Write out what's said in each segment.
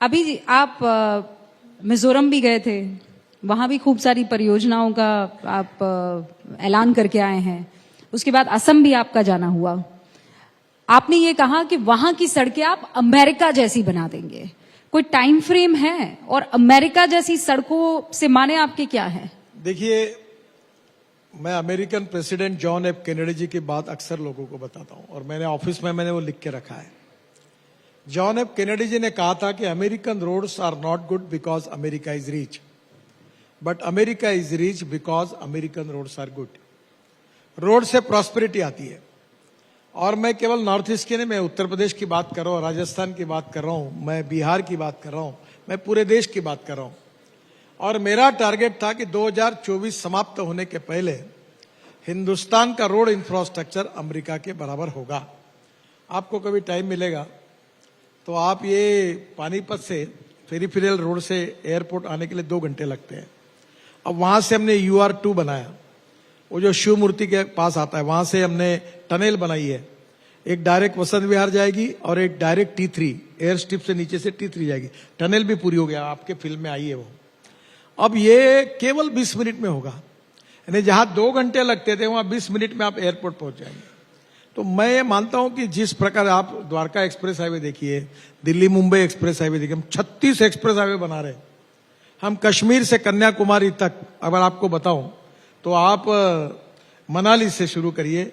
अभी आप मिजोरम भी गए थे, वहां भी खूब सारी परियोजनाओं का आप ऐलान करके आए हैं। उसके बाद असम भी आपका जाना हुआ। आपने ये कहा कि वहां की सड़कें आप अमेरिका जैसी बना देंगे। कोई टाइम फ्रेम है? और अमेरिका जैसी सड़कों से माने आपके क्या है? देखिए, मैं American president John F Kennedy ji की बात अक्सर लोगों को बताता हूं और मैंने ऑफिस में वो लिख के रखा है। जॉन एफ कैनेडी जी ने कहा था कि American roads are not good because America is rich, but America is rich because American roads are good. Road से प्रॉस्पेरिटी आती है। और मैं केवल नॉर्थ ईस्ट की नहीं, मैं उत्तर प्रदेश की बात कर रहा हूं, राजस्थान की बात कर रहा हूं, मैं बिहार की बात कर रहा हूं, मैं पूरे देश की बात कर रहा हूं। और मेरा टारगेट था कि 2024 समाप्त होने के पहले हिंदुस्तान का रोड इंफ्रास्ट्रक्चर अमेरिका के बराबर होगा। आपको कभी टाइम मिलेगा तो आप ये पानीपत से पेरिफेरल रोड से एयरपोर्ट आने के लिए 2 घंटे लगते हैं। अब वहां से हमने UR2 बनाया, वो जो शिव मूर्ति के पास आता है, वहां से हमने टनल बनाई है। एक डायरेक्ट वसंत विहार जाएगी और एक डायरेक्ट T3 एयर स्ट्रिप से नीचे से T3 जाएगी। टनल भी पूरी हो गया, आपके फिल्म में आई है वो। अब ये केवल 20 मिनट में होगा, यानी जहां 2 घंटे लगते थे वहां 20 मिनट में आप एयरपोर्ट पहुंच जाएंगे। तो मैं ये मानता हूं कि जिस प्रकार आप द्वारका एक्सप्रेस हाईवे देखिए, दिल्ली मुंबई एक्सप्रेस हाईवे देखिए, हम 36 एक्सप्रेस हाईवे बना रहे हैं। हम कश्मीर से कन्याकुमारी तक, अगर आपको बताऊं तो आप मनाली से शुरू करिए।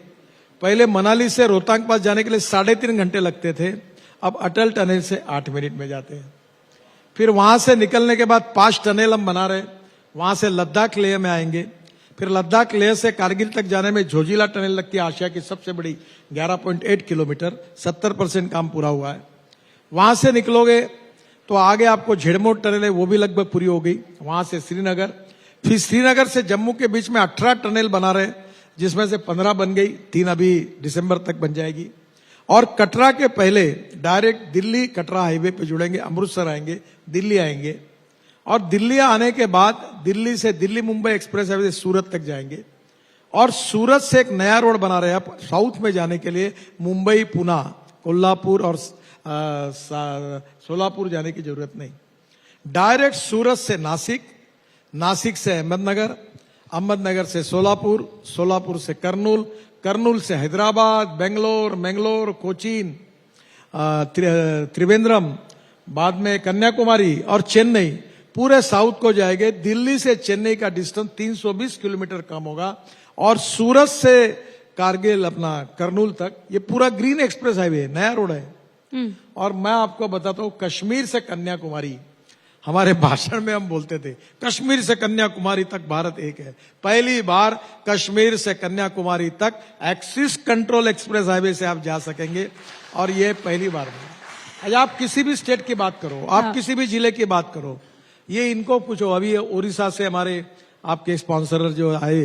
पहले मनाली से रोहतांग पास जाने के लिए 3.5 घंटे लगते थे, अब अटल टनल से 8 मिनट में जाते हैं। फिर वहां से निकलने के बाद 5 टनल हम बना रहे, वहां से लद्दाख लेह में आएंगे। फिर लद्दाख लेह से कारगिल तक जाने में झोजिला टनल लगती है, आशिया की सबसे बड़ी 11.8 किलोमीटर, 70% काम पूरा हुआ है। वहां से निकलोगे तो आगे आपको झेड़मोट टनल है, वो भी लगभग पूरी हो गई। वहां से श्रीनगर, फिर श्रीनगर से जम्मू के बीच में 18 टनल बना रहे, जिसमें से 15 बन गई, 3 अभी दिसंबर तक बन जाएगी। और कटरा के पहले डायरेक्ट दिल्ली कटरा हाईवे पे जुड़ेंगे, अमृतसर आएंगे, दिल्ली आएंगे। और दिल्ली आने के बाद दिल्ली से दिल्ली मुंबई एक्सप्रेस हाईवे से सूरत तक जाएंगे। और सूरत से एक नया रोड बना रहे हैं साउथ में जाने के लिए, मुंबई पुणे कोल्हापुर और सोलापुर जाने की जरूरत नहीं, डायरेक्ट सूरत से नासिक, नासिक से अहमदनगर, अहमदनगर से सोलापुर, सोलापुर से कर्नूल, कर्नूल से हैदराबाद, बेंगलोर, मैंगलोर, कोचीन, त्रिवेंद्रम, बाद में कन्याकुमारी और चेन्नई, पूरे साउथ को जाएंगे। दिल्ली से चेन्नई का डिस्टेंस 320 किलोमीटर कम होगा। और सूरत से कारगिल अपना कर्नूल तक ये पूरा ग्रीन एक्सप्रेस हाईवे, नया रोड है। और मैं आपको बताता हूं, कश्मीर से कन्याकुमारी, हमारे भाषण में हम बोलते थे कश्मीर से कन्याकुमारी तक भारत एक है। पहली बार कश्मीर से कन्याकुमारी तक एक्सिस कंट्रोल एक्सप्रेस हाईवे से आप जा सकेंगे, और ये पहली बार है। आज आप किसी भी स्टेट की बात करो, आप किसी भी जिले की बात करो, ये इनको पूछो। अभी ओडिशा से हमारे आपके स्पॉन्सर जो आए,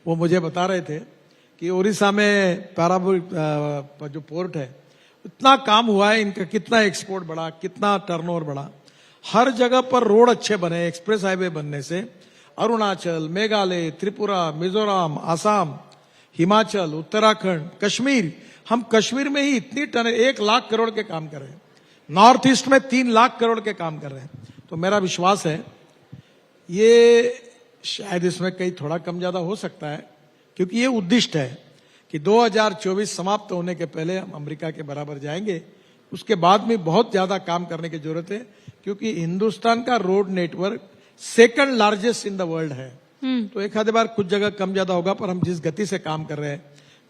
वो मुझे बता रहे थे कि ओडिशा में पारादीप जो पोर्ट है, इतना काम हुआ है इनका, कितना एक्सपोर्ट बढ़ा, कितना टर्नओवर बढ़ा। हर जगह पर रोड अच्छे बने, एक्सप्रेस हाईवे बनने से अरुणाचल, मेघालय, त्रिपुरा, मिजोरम, आसाम, हिमाचल, उत्तराखंड, कश्मीर, हम कश्मीर में ही इतनी टन 1 लाख करोड़ के काम कर रहे हैं। नॉर्थ ईस्ट में 3 लाख करोड़ के काम कर रहे हैं। तो मेरा विश्वास है ये शायद इसमें कहीं थोड़ा कम ज्यादा हो सकता है, क्योंकि ये उद्दिष्ट है कि 2024 समाप्त होने के पहले हम अमेरिका के बराबर जाएंगे। उसके बाद में बहुत ज्यादा काम करने की जरूरत है, क्योंकि हिंदुस्तान का road network 2nd largest in the world है। तो एक आधे बार कुछ जगह कम ज्यादा होगा, पर हम जिस गति से काम कर रहे हैं,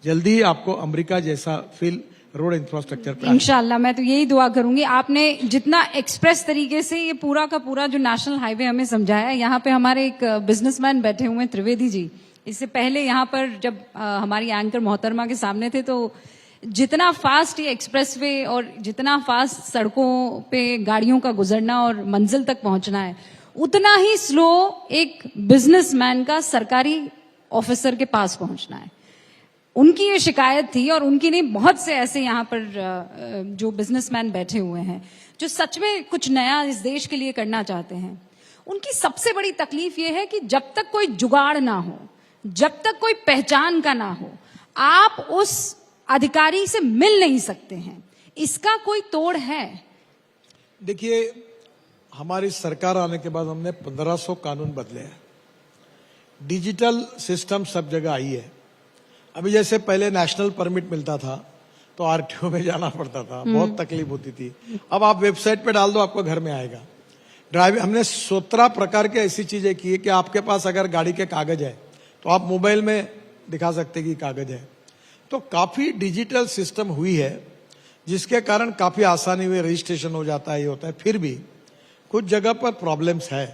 जल्दी ही आपको अमेरिका जैसा फील रोड इंफ्रास्ट्रक्चर पर इंशाल्लाह। मैं तो यही दुआ करूंगी। आपने जितना एक्सप्रेस तरीके से ये पूरा का पूरा जो नेशनल हाईवे हमें समझाया है, यहाँ पे हमारे एक बिजनेसमैन बैठे हुए हैं, त्रिवेदी जी। इससे पहले यहाँ पर जब हमारी एंकर मोहतरमा के सामने थे, तो जितना फास्ट ये एक्सप्रेसवे और जितना फास्ट सड़कों पे गाड़ियों का गुजरना और मंजिल तक पहुंचना है, उतना ही स्लो एक बिजनेसमैन का सरकारी ऑफिसर के पास पहुंचना है। उनकी ये शिकायत थी, और उनकी नहीं, बहुत से ऐसे यहाँ पर जो बिजनेसमैन बैठे हुए हैं जो सच में कुछ नया इस देश के लिए करना चाहते हैं। उनकी सबसे बड़ी तकलीफ ये है कि जब तक कोई जुगाड़ ना हो, जब तक कोई पहचान का ना हो, आप उस अधिकारी से मिल नहीं सकते हैं। इसका कोई तोड़ है? देखिए, हमारी सरकार आने के बाद हमने 1500 कानून बदले हैं। डिजिटल सिस्टम सब जगह आई है। अभी जैसे पहले नेशनल परमिट मिलता था तो आरटीओ में जाना पड़ता था, बहुत तकलीफ होती थी। अब आप वेबसाइट पे डाल दो, आपको घर में आएगा। ड्राइविंग हमने 17 प्रकार की ऐसी चीजें की है कि आपके पास अगर गाड़ी के कागज है तो आप मोबाइल में दिखा सकते कि कागज है। तो काफी डिजिटल सिस्टम हुई है, जिसके कारण काफी आसानी हुई, रजिस्ट्रेशन हो जाता है, ये होता है। फिर भी कुछ जगह पर प्रॉब्लम्स है,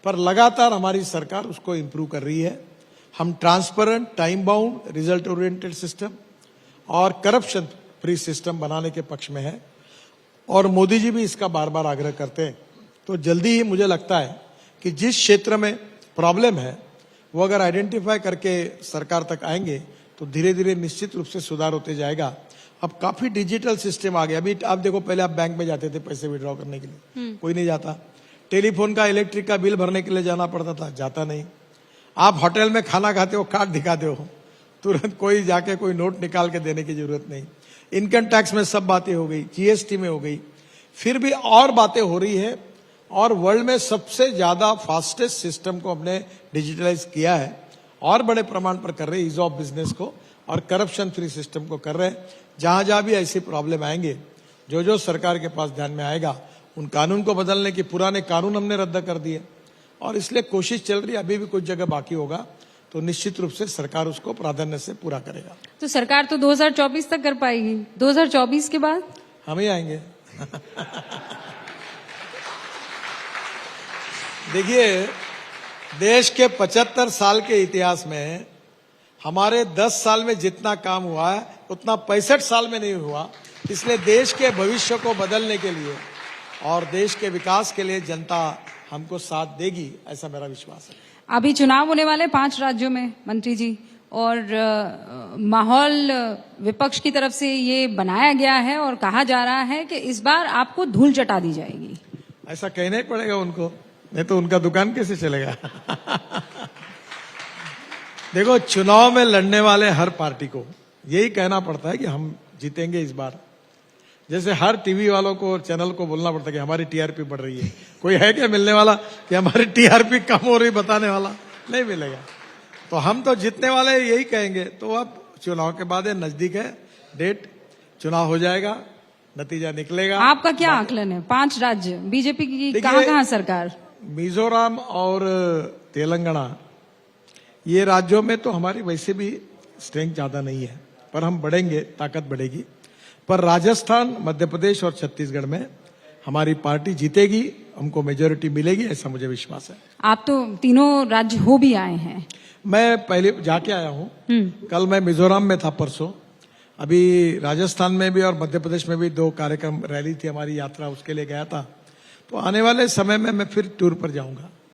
पर लगातार हमारी सरकार उसको इंप्रूव कर रही है। हम transparent, time bound, result oriented system और करप्शन फ्री सिस्टम बनाने के पक्ष में है, और मोदी जी भी इसका बार बार आग्रह करते हैं। तो जल्दी ही मुझे लगता है कि जिस क्षेत्र में प्रॉब्लम है वो अगर आइडेंटिफाई करके सरकार तक आएंगे तो धीरे धीरे निश्चित रूप से सुधार होते जाएगा। अब काफी डिजिटल सिस्टम आ गया। अभी आप देखो, पहले आप बैंक में जाते थे पैसे विड्रॉ करने के लिए, कोई नहीं जाता। टेलीफोन का, इलेक्ट्रिक का बिल भरने के लिए जाना पड़ता था, जाता नहीं। आप होटल में खाना खाते हो, कार्ड दिखाते हो, तुरंत कोई जाके कोई नोट निकाल के देने की जरूरत नहीं। इनकम टैक्स में सब बातें हो गई, जीएसटी में हो गई, फिर भी और बातें हो रही है। और वर्ल्ड में सबसे ज्यादा फास्टेस्ट सिस्टम को हमने डिजिटलाइज किया है और बड़े प्रमाण पर कर रहे हैं, ईज ऑफ बिजनेस को और करप्शन फ्री सिस्टम को कर रहे हैं। जहां जहां भी ऐसी प्रॉब्लम आएंगे, जो जो सरकार के पास ध्यान में आएगा, उन कानून को बदलने की, पुराने कानून हमने रद्द कर दिए और इसलिए कोशिश चल रही है। अभी भी कुछ जगह बाकी होगा तो निश्चित रूप से सरकार उसको प्राधान्य से पूरा करेगा। तो सरकार तो 2024 तक कर पाएगी, 2024 के बाद हम ही आएंगे। देखिए, देश के 75 साल के इतिहास में हमारे 10 साल में जितना काम हुआ है उतना 65 साल में नहीं हुआ। इसलिए देश के भविष्य को बदलने के लिए और देश के विकास के लिए जनता हमको साथ देगी, ऐसा मेरा विश्वास है। अभी चुनाव होने वाले 5 राज्यों में मंत्री जी, और माहौल विपक्ष की तरफ से ये बनाया गया है और कहा जा रहा है कि इस बार आपको धूल चटा दी जाएगी। ऐसा कहना ही पड़ेगा उनको, नहीं तो उनका दुकान कैसे चलेगा। देखो, चुनाव में लड़ने वाले हर पार्टी को यही कहना पड़ता है कि हम जीतेंगे इस बार। जैसे हर टीवी वालों को, चैनल को बोलना पड़ता है कि हमारी टीआरपी बढ़ रही है। कोई है क्या मिलने वाला कि हमारी टीआरपी कम हो रही बताने वाला? नहीं मिलेगा। तो हम तो जीतने वाले यही कहेंगे। तो अब चुनाव के बाद नजदीक है डेट, चुनाव हो जाएगा, नतीजा निकलेगा। आपका क्या आकलन है? 5 राज्य बीजेपी की कहाँ सरकार? मिजोरम और तेलंगाना, ये राज्यों में तो हमारी वैसे भी स्ट्रेंथ ज्यादा नहीं है, पर हम बढ़ेंगे, ताकत बढ़ेगी। पर राजस्थान, मध्य प्रदेश और छत्तीसगढ़ में हमारी पार्टी जीतेगी, हमको मेजोरिटी मिलेगी, ऐसा मुझे विश्वास है। आप तो तीनों राज्य हो भी आए हैं। मैं पहले जाके आया हूँ। कल मैं मिजोरम में था, परसों। अभी राजस्थान में भी और मध्य प्रदेश में भी 2 कार्यक्रम, रैली थी हमारी, यात्रा, उसके लिए गया था। तो आने वाले समय में मैं फिर टूर पर जाऊंगा।